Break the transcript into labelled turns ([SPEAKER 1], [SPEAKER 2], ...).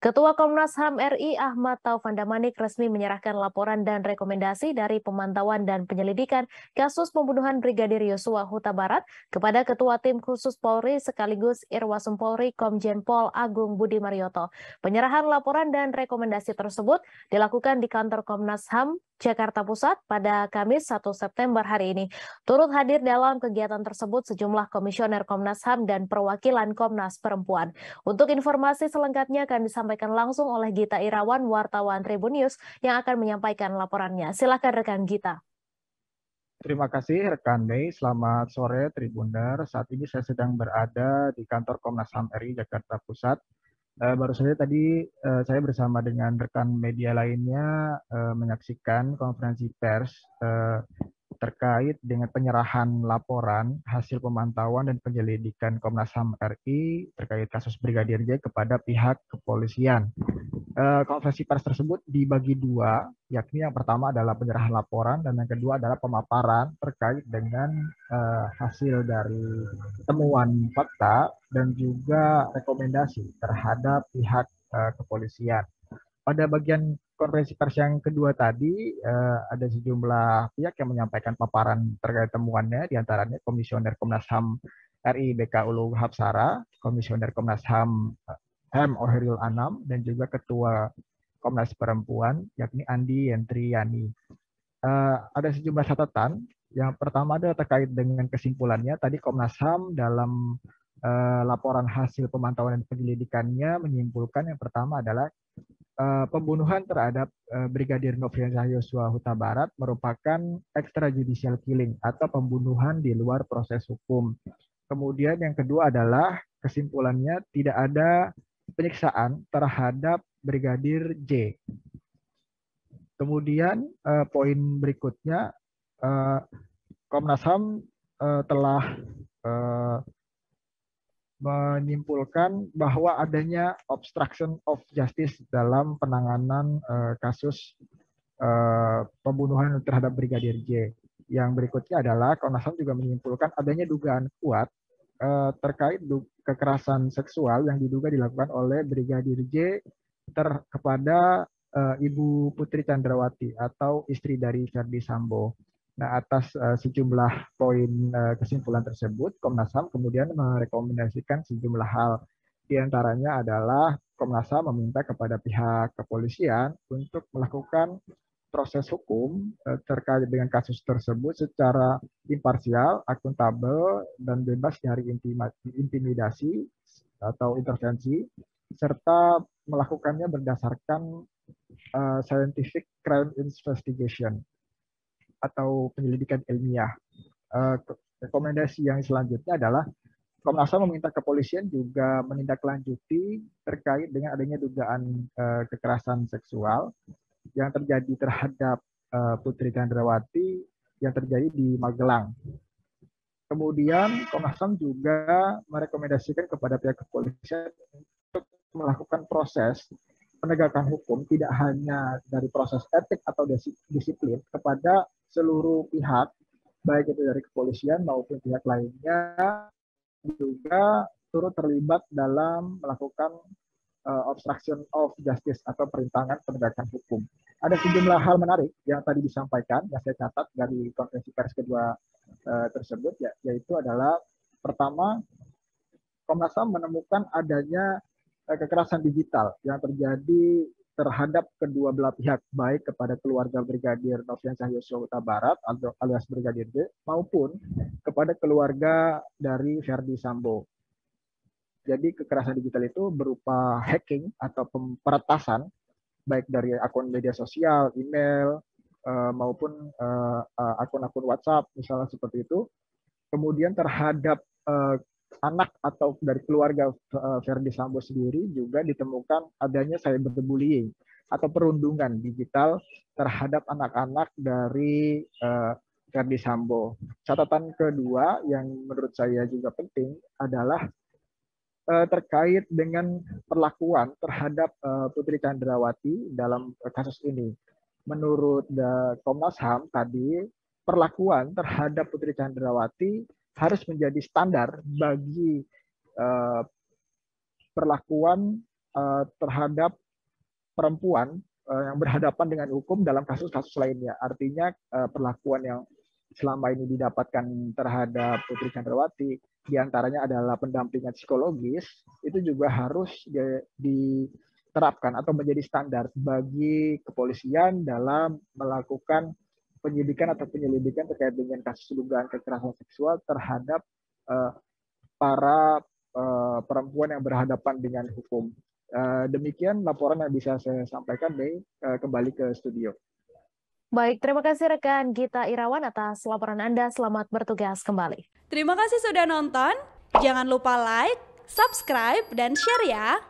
[SPEAKER 1] Ketua Komnas HAM RI Ahmad Taufan Damanik resmi menyerahkan laporan dan rekomendasi dari pemantauan dan penyelidikan kasus pembunuhan Brigadir Yosua Huta Barat kepada Ketua Tim Khusus Polri sekaligus Irwasum Polri Komjen Pol Agung Budi Marioto. Penyerahan laporan dan rekomendasi tersebut dilakukan di kantor Komnas HAM Jakarta Pusat pada Kamis 1 September hari ini. Turut hadir dalam kegiatan tersebut sejumlah komisioner Komnas HAM dan perwakilan Komnas Perempuan. Untuk informasi selengkapnya akan disampaikan langsung oleh Gita Irawan, wartawan Tribun News, yang akan menyampaikan laporannya. Silakan rekan Gita.
[SPEAKER 2] Terima kasih rekan Mei, selamat sore Tribunder. Saat ini saya sedang berada di kantor Komnas HAM RI Jakarta Pusat. Baru saja tadi saya bersama dengan rekan media lainnya menyaksikan konferensi pers terkait dengan penyerahan laporan hasil pemantauan dan penyelidikan Komnas HAM RI terkait kasus Brigadir J kepada pihak kepolisian. Konferensi pers tersebut dibagi dua, yakni yang pertama adalah penyerahan laporan dan yang kedua adalah pemaparan terkait dengan hasil dari temuan fakta dan juga rekomendasi terhadap pihak kepolisian. Pada bagian konferensi pers yang kedua tadi ada sejumlah pihak yang menyampaikan paparan terkait temuannya, diantaranya Komisioner Komnas HAM RI BK Ulu Hapsara, Komisioner Komnas HAM Oheril Anam, dan juga Ketua Komnas Perempuan, yakni Andi Yentriani. Ada sejumlah catatan. Yang pertama adalah terkait dengan kesimpulannya. Tadi Komnas HAM dalam laporan hasil pemantauan dan penyelidikannya menyimpulkan yang pertama adalah pembunuhan terhadap Brigadir Nofriansah Yosua Huta Barat merupakan extrajudicial killing atau pembunuhan di luar proses hukum. Kemudian yang kedua adalah kesimpulannya tidak ada penyiksaan terhadap Brigadir J. Kemudian poin berikutnya Komnas HAM telah menyimpulkan bahwa adanya obstruction of justice dalam penanganan kasus pembunuhan terhadap Brigadir J. Yang berikutnya adalah Komnas HAM juga menyimpulkan adanya dugaan kuat terkait kekerasan seksual yang diduga dilakukan oleh Brigadir J kepada Ibu Putri Chandrawati atau istri dari Verdi Sambo. Nah, atas sejumlah poin kesimpulan tersebut, Komnas HAM kemudian merekomendasikan sejumlah hal. Di antaranya adalah Komnas HAM meminta kepada pihak kepolisian untuk melakukan proses hukum terkait dengan kasus tersebut secara imparsial, akuntabel, dan bebas dari intimidasi atau intervensi, serta melakukannya berdasarkan scientific crime investigation atau penyelidikan ilmiah. Rekomendasi yang selanjutnya adalah Komnas HAM meminta kepolisian juga menindaklanjuti terkait dengan adanya dugaan kekerasan seksual yang terjadi terhadap Putri Chandrawati yang terjadi di Magelang. Kemudian Komnas HAM juga merekomendasikan kepada pihak kepolisian untuk melakukan proses penegakan hukum tidak hanya dari proses etik atau disiplin kepada seluruh pihak, baik itu dari kepolisian maupun pihak lainnya, juga turut terlibat dalam melakukan obstruction of justice atau perintangan penegakan hukum. Ada sejumlah hal menarik yang tadi disampaikan, yang saya catat dari konferensi pers kedua tersebut, yaitu adalah pertama, Komnas HAM menemukan adanya kekerasan digital yang terjadi terhadap kedua belah pihak, baik kepada keluarga Brigadir Nofriansah Yosua Huta Barat alias Brigadir J maupun kepada keluarga dari Verdi Sambo. Jadi kekerasan digital itu berupa hacking atau peretasan baik dari akun media sosial, email, maupun akun-akun WhatsApp misalnya seperti itu. Kemudian terhadap anak atau dari keluarga Verdi Sambo sendiri juga ditemukan adanya cyberbullying atau perundungan digital terhadap anak-anak dari Verdi Sambo. Catatan kedua yang menurut saya juga penting adalah terkait dengan perlakuan terhadap Putri Chandrawati dalam kasus ini. Menurut Komnas HAM tadi, perlakuan terhadap Putri Chandrawati harus menjadi standar bagi perlakuan terhadap perempuan yang berhadapan dengan hukum dalam kasus-kasus lainnya. Artinya perlakuan yang selama ini didapatkan terhadap Putri Chandrawati, diantaranya adalah pendampingan psikologis, itu juga harus diterapkan atau menjadi standar bagi kepolisian dalam melakukan penyidikan atau penyelidikan terkait dengan kasus dugaan kekerasan seksual terhadap para perempuan yang berhadapan dengan hukum. Demikian laporan yang bisa saya sampaikan, Mei. Kembali ke studio.
[SPEAKER 1] Baik, terima kasih rekan Gita Irawan atas laporan Anda. Selamat bertugas kembali.
[SPEAKER 3] Terima kasih sudah nonton. Jangan lupa like, subscribe, dan share ya.